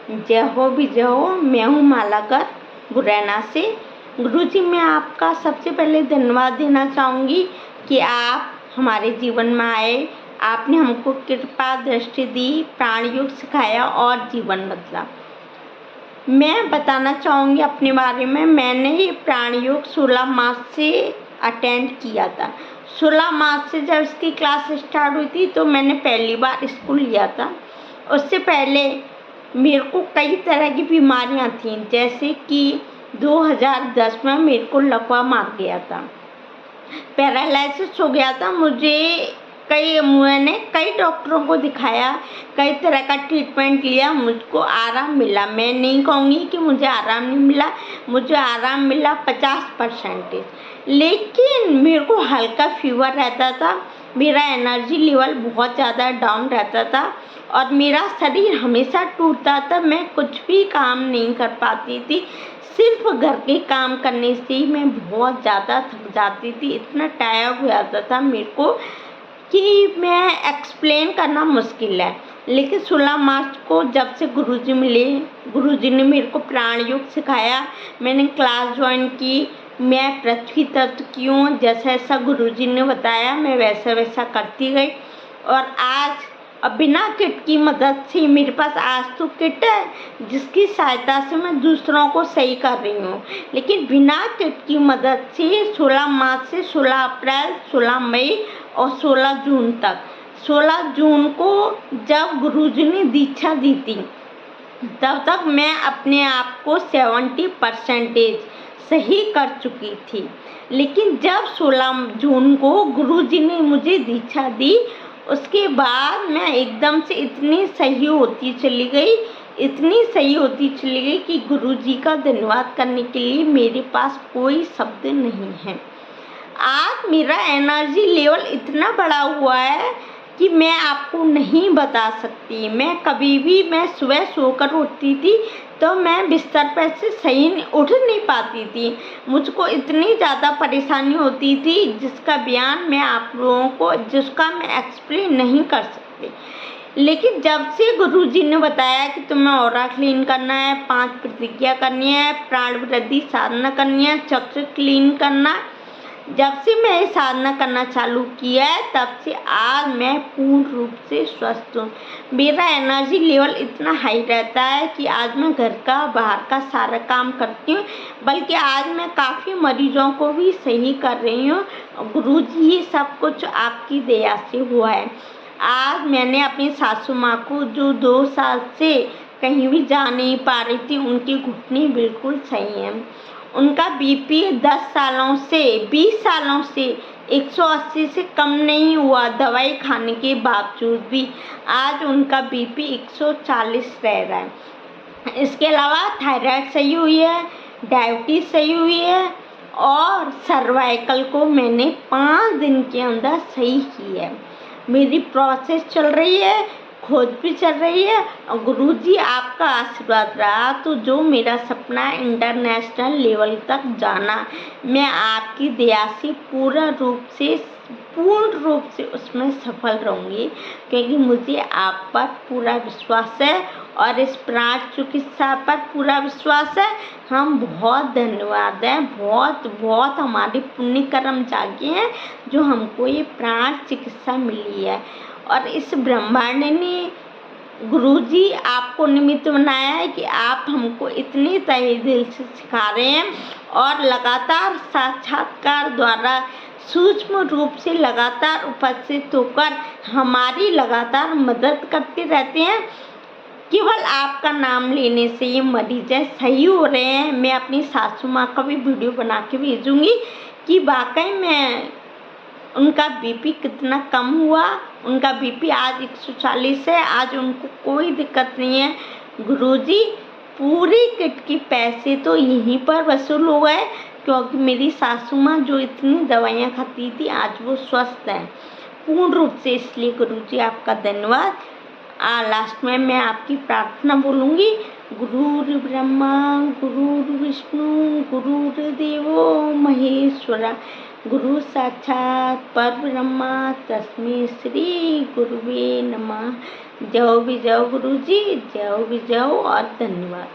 जय हो विजय हो। मैं हूँ मालाकर मुरैना से। गुरुजी, मैं आपका सबसे पहले धन्यवाद देना चाहूँगी कि आप हमारे जीवन में आए। आपने हमको कृपा दृष्टि दी, प्राण योग सिखाया और जीवन बदला। मैं बताना चाहूँगी अपने बारे में। मैंने ये प्राण योग 16 मार्च से अटेंड किया था। 16 मार्च से जब इसकी क्लास स्टार्ट हुई थी तो मैंने पहली बार स्कूल लिया था। उससे पहले मेरे को कई तरह की बीमारियां थीं, जैसे कि 2010 में मेरे को लकवा मार गया था, पैरालिसिस हो गया था। मैंने कई डॉक्टरों को दिखाया, कई तरह का ट्रीटमेंट लिया, मुझको आराम मिला। मैं नहीं कहूँगी कि मुझे आराम नहीं मिला, मुझे आराम मिला 50%। लेकिन मेरे को हल्का फीवर रहता था, मेरा एनर्जी लेवल बहुत ज़्यादा डाउन रहता था और मेरा शरीर हमेशा टूटता था। मैं कुछ भी काम नहीं कर पाती थी। सिर्फ घर के काम करने से ही मैं बहुत ज़्यादा थक जाती थी। इतना टायर्ड हो जाता था मेरे को कि मैं एक्सप्लेन करना मुश्किल है। लेकिन 16 मार्च को जब से गुरुजी मिले, गुरुजी ने मेरे को प्राण योग सिखाया, मैंने क्लास ज्वाइन की। मैं पृथ्वी तत्व की हूँ, जैसा जैसा गुरुजी ने बताया मैं वैसा वैसा करती गई। और आज अब बिना किट की मदद से मेरे पास आज तो किट है, जिसकी सहायता से मैं दूसरों को सही कर रही हूँ। लेकिन बिना किट की मदद से 16 मार्च से 16 अप्रैल, 16 मई और 16 जून तक, 16 जून को जब गुरुजी ने दीक्षा दी थी, तब तक मैं अपने आप को 70% सही कर चुकी थी। लेकिन जब 16 जून को गुरुजी ने मुझे दीक्षा दी, उसके बाद मैं एकदम से इतनी सही होती चली गई, इतनी सही होती चली गई कि गुरुजी का धन्यवाद करने के लिए मेरे पास कोई शब्द नहीं है। आज मेरा एनर्जी लेवल इतना बढ़ा हुआ है कि मैं आपको नहीं बता सकती। मैं सुबह सोकर उठती थी तो मैं बिस्तर पर से सही उठ नहीं पाती थी। मुझको इतनी ज़्यादा परेशानी होती थी जिसका बयान मैं आप लोगों को, जिसका मैं एक्सप्लेन नहीं कर सकती। लेकिन जब से गुरुजी ने बताया कि तुम्हें ऑरा क्लीन करना है, 5 प्रतिज्ञा करनी है, प्राण वृद्धि साधना करनी है, चक्र क्लीन करना, जब से मैं ये साधना करना चालू किया है तब से आज मैं पूर्ण रूप से स्वस्थ हूँ। मेरा एनर्जी लेवल इतना हाई रहता है कि आज मैं घर का बाहर का सारा काम करती हूँ, बल्कि आज मैं काफ़ी मरीजों को भी सही कर रही हूँ। गुरुजी, ये सब कुछ आपकी दया से हुआ है। आज मैंने अपनी सासू माँ को, जो 2 साल से कहीं भी जा नहीं पा रही थी, उनकी घुटने बिल्कुल सही हैं। उनका बीपी 20 सालों से 180 से कम नहीं हुआ, दवाई खाने के बावजूद भी। आज उनका बीपी 140 रह रहा है। इसके अलावा थायराइड सही हुई है, डायबिटीज सही हुई है और सर्वाइकल को मैंने 5 दिन के अंदर सही की है। मेरी प्रोसेस चल रही है, खोज भी चल रही है और गुरुजी आपका आशीर्वाद रहा तो जो मेरा सपना है इंटरनेशनल लेवल तक जाना, मैं आपकी दया से पूर्ण रूप से उसमें सफल रहूँगी, क्योंकि मुझे आप पर पूरा विश्वास है और इस प्राण चिकित्सा पर पूरा विश्वास है। हम बहुत धन्यवाद है, बहुत बहुत हमारे पुण्य कर्म जागे हैं जो हमको ये प्राण चिकित्सा मिली है। और इस ब्रह्मांड ने, गुरुजी आपको निमित्त बनाया है कि आप हमको इतने तहे दिल से सिखा रहे हैं और लगातार साक्षात्कार द्वारा सूक्ष्म रूप से लगातार उपस्थित होकर हमारी लगातार मदद करते रहते हैं। केवल आपका नाम लेने से ये मरीज सही हो रहे हैं। मैं अपनी सासू माँ का भी वीडियो बना के भेजूँगी कि वाकई में उनका बीपी कितना कम हुआ। उनका बीपी आज 140 है, आज उनको कोई दिक्कत नहीं है। गुरुजी, पूरी किट के पैसे तो यहीं पर वसूल हो गए, क्योंकि मेरी सासू माँ जो इतनी दवाइयाँ खाती थी आज वो स्वस्थ हैं पूर्ण रूप से। इसलिए गुरुजी आपका धन्यवाद। लास्ट में मैं आपकी प्रार्थना बोलूँगी। गुरुर् ब्रह्मा गुरुर् विष्णु गुरुर्देवो महेश्वरा, गुरु साक्षात परब्रह्म तस्मै श्री गुरुवे नमः। जय भी जय गुरु जी, जय भी जय और धन्यवाद।